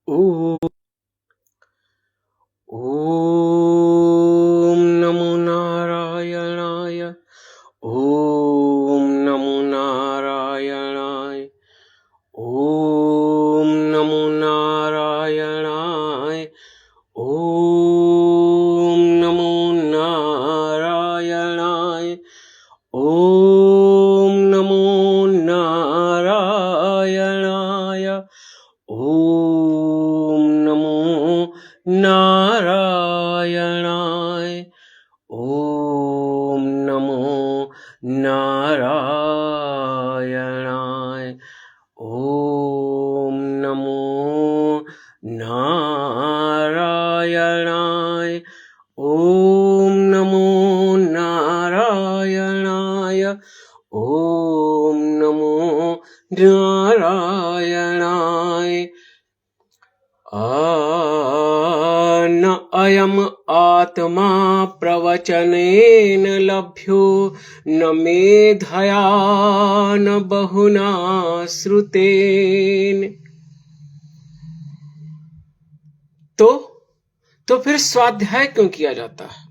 ॐ ॐ नमो नारायणाय। ॐ नमो नारायणाय। ॐ नमो नारायणाय। ॐ नमो नारायणाय। ॐ नमो नारायणाय। ॐ नमो नारायणाय। ॐ नमो नारायणाय। ॐ नमो नारायणाय। ॐ नमो नारायणाय। ॐ नमो नारायणाय। न अयम् आत्मा प्रवचनेन लभ्यो न मेधया न बहुना श्रुतेन। तो फिर स्वाध्याय क्यों किया जाता है?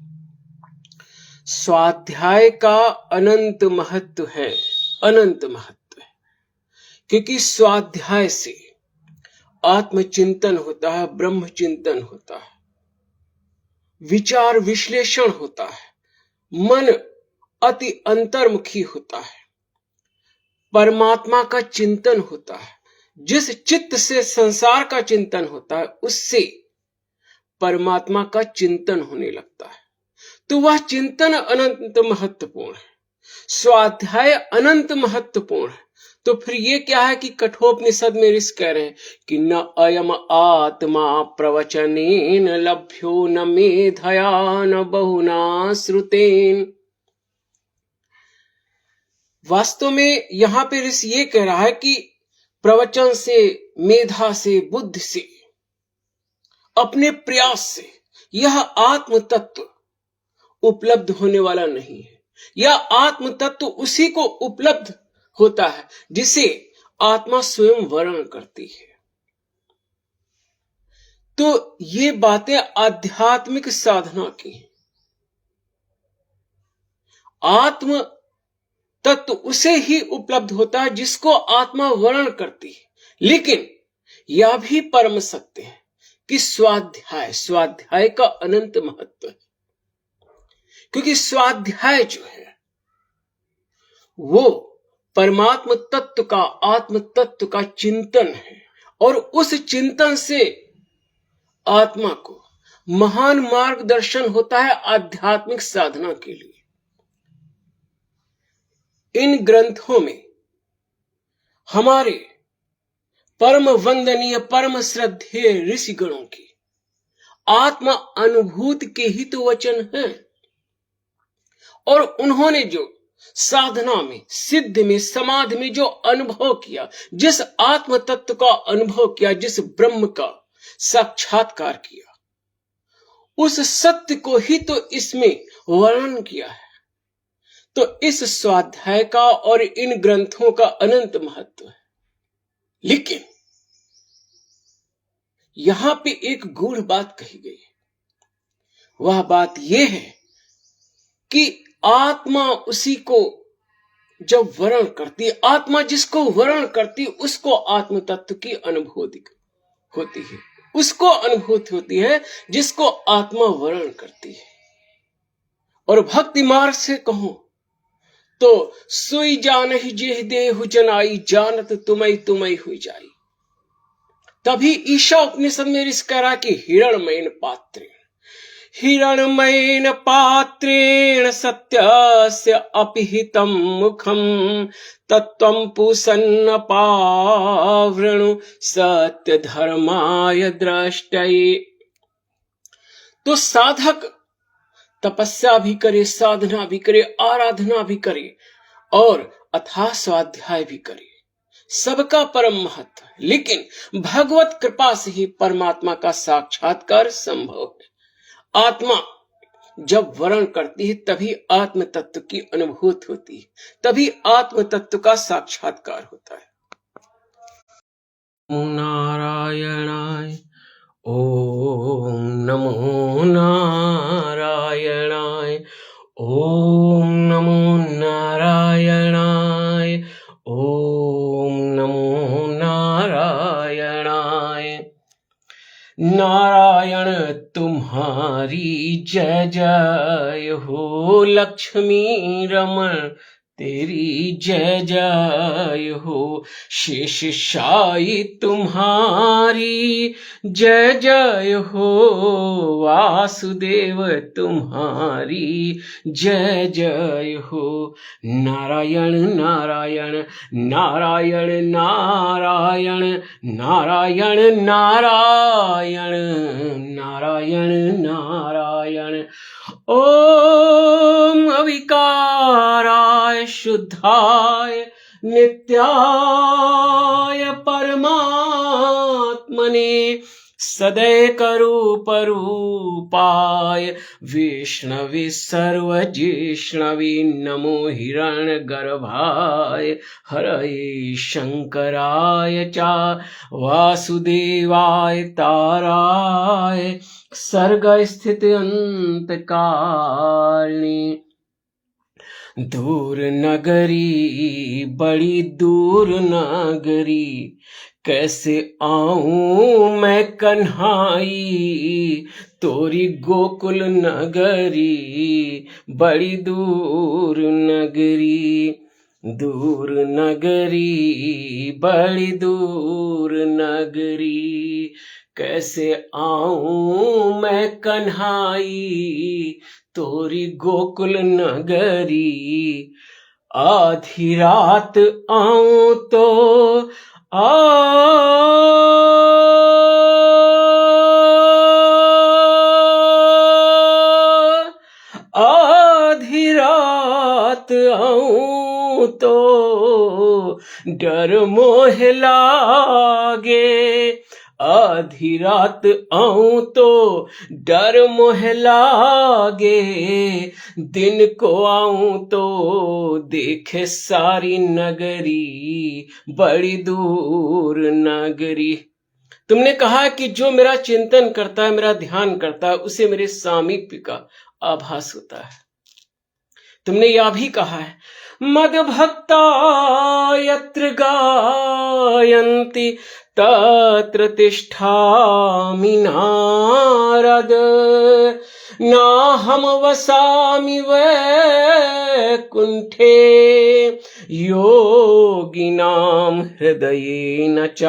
स्वाध्याय का अनंत महत्व है, अनंत महत्व है, क्योंकि स्वाध्याय से आत्मचिंतन होता है, ब्रह्म चिंतन होता है, विचार विश्लेषण होता है, मन अति अंतर्मुखी होता है, परमात्मा का चिंतन होता है। जिस चित्त से संसार का चिंतन होता है उससे परमात्मा का चिंतन होने लगता है, तो वह चिंतन अनंत महत्वपूर्ण है, स्वाध्याय अनंत महत्वपूर्ण है। तो फिर ये क्या है कि कठोपनिषद में ऋषि कह रहे हैं कि न अयम आत्मा प्रवचनेन लभ्यो न मेधया न बहुना श्रुतेन। वास्तव में यहां पे ऋषि ये कह रहा है कि प्रवचन से, मेधा से, बुद्धि से, अपने प्रयास से यह आत्म तत्व उपलब्ध होने वाला नहीं है। यह आत्म तत्व उसी को उपलब्ध होता है जिसे आत्मा स्वयं वर्ण करती है। तो ये बातें आध्यात्मिक साधना की हैं। आत्म तत्व उसे ही उपलब्ध होता है जिसको आत्मा वर्ण करती है। लेकिन यह भी परम सत्य है कि स्वाध्याय का अनंत महत्व है, क्योंकि स्वाध्याय जो है वो परमात्म तत्व का, आत्म तत्व का चिंतन है, और उस चिंतन से आत्मा को महान मार्गदर्शन होता है आध्यात्मिक साधना के लिए। इन ग्रंथों में हमारे परम वंदनीय, परम श्रद्धेय ऋषिगणों की आत्मा अनुभूति के ही तो वचन हैं, और उन्होंने जो साधना में, सिद्ध में, समाधि में जो अनुभव किया, जिस आत्म तत्व का अनुभव किया, जिस ब्रह्म का साक्षात्कार किया, उस सत्य को ही तो इसमें वर्णन किया है। तो इस स्वाध्याय का और इन ग्रंथों का अनंत महत्व है। लेकिन यहां पे एक गूढ़ बात कही गई है। वह बात यह है कि आत्मा उसी को जब वर्ण करती है, आत्मा जिसको वर्ण करती है उसको आत्म तत्व की अनुभूति होती है, उसको अनुभूति होती है जिसको आत्मा वर्ण करती है। और भक्ति मार्ग से कहूं तो सोई जान ही जेह देहु जनाई, जानत तुम्हें तुम्हें हुई जाई। तभी ईशा उपनिषद में ऋषि कह रहा कि हिरणमयेन पात्रेण सत्यस्य अपिहितं मुखं तत्त्वं पूषन्न पावृणु सत्य धर्माय द्रष्टये। तो साधक तपस्या भी करे, साधना भी करे, आराधना भी करे और अथाह स्वाध्याय भी करे, सबका परम महत्व है। लेकिन भगवत कृपा से ही परमात्मा का साक्षात्कार संभव है। आत्मा जब वर्ण करती है तभी आत्म तत्व की अनुभूति होती है, तभी आत्म तत्व का साक्षात्कार होता है। नारायणाय। नमो नारायणाय। ओम नमो नारायणाय। ओम नमो नारायणाय। नारायण तुम्हारी जय जय हो, लक्ष्मी रमण तेरी जय जय हो, शेषशायी तुम्हारी जय जय हो, वासुदेव तुम्हारी जय जय हो। नारायण नारायण नारायण नारायण नारायण नारायण नारायण नारायण। ओम अविकाराय शुद्धाय नित्याय परमात्मने सदैकरूपरूपाय विष्णवे सर्वजिष्णवे नमो हिरण्यगर्भाय हरये शंकराय च वासुदेवाय ताराय सर्गस्थिति अंतकारिणे। दूर नगरी बड़ी दूर नगरी, कैसे आऊं मैं कन्हाई, तोरी गोकुल नगरी बड़ी दूर नगरी। दूर नगरी बड़ी दूर नगरी, कैसे आऊं मैं कन्हाई, तोरी गोकुल नगरी। आधी रात आऊं तो आधी रात आऊं तो डर मोह लागे, आधी रात आऊं तो डर मोह लागे, दिन को आऊं तो देखे सारी नगरी बड़ी दूर नगरी। तुमने कहा कि जो मेरा चिंतन करता है, मेरा ध्यान करता है, उसे मेरे सामीप्य का आभास होता है। तुमने यह भी कहा है, मद्भक्ता यत्र गायन्ति तत्र तिष्ठामि नारद, नाहं वसामि वैकुण्ठे योगिनां हृदयेन च।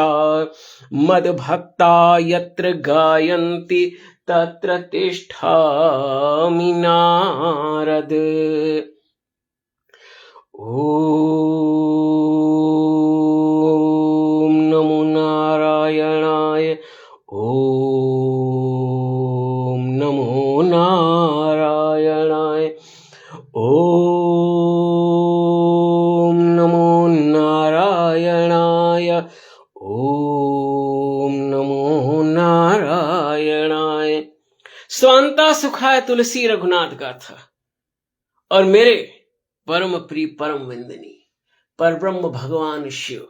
मद्भक्ता यत्र गायन्ति तत्र तिष्ठामि नारद। ओम नमो नारायणाय। ओम नमो नारायणाय। ओम नमो नारायणाय। ओम नमो नारायणाय। स्वांता सुखाय तुलसी रघुनाथ गाथा। और मेरे परम प्रिय परम वंदनीय परब्रह्म भगवान शिव,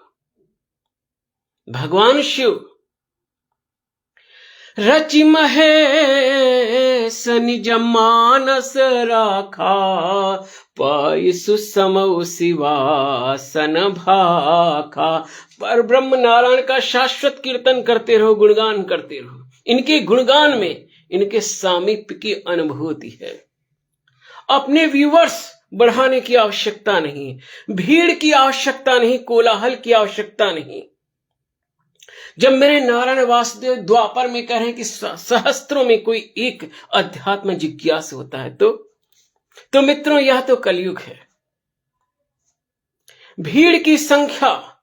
भगवान शिव रचि महेश निज मानस राखा, पाई सुसमौ शिवासन भाखा। पर ब्रह्म नारायण का शाश्वत कीर्तन करते रहो, गुणगान करते रहो। इनके गुणगान में इनके सामीप्य की अनुभूति है। अपने व्यूवर्स बढ़ाने की आवश्यकता नहीं, भीड़ की आवश्यकता नहीं, कोलाहल की आवश्यकता नहीं। जब मेरे नारायण वासुदेव द्वापर में कह रहे हैं कि सहस्त्रों में कोई एक अध्यात्म जिज्ञास होता है, तो मित्रों यह तो कलयुग है। भीड़ की संख्या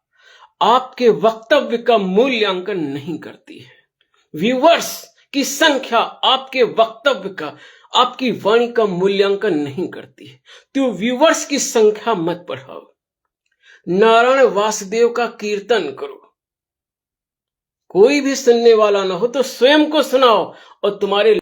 आपके वक्तव्य का मूल्यांकन नहीं करती है। व्यूवर्स की संख्या आपके वक्तव्य का, आपकी वाणी का मूल्यांकन नहीं करती है। तो व्यूवर्स की संख्या मत बढ़ाओ, नारायण वासुदेव का कीर्तन करो। कोई भी सुनने वाला ना हो तो स्वयं को सुनाओ और तुम्हारे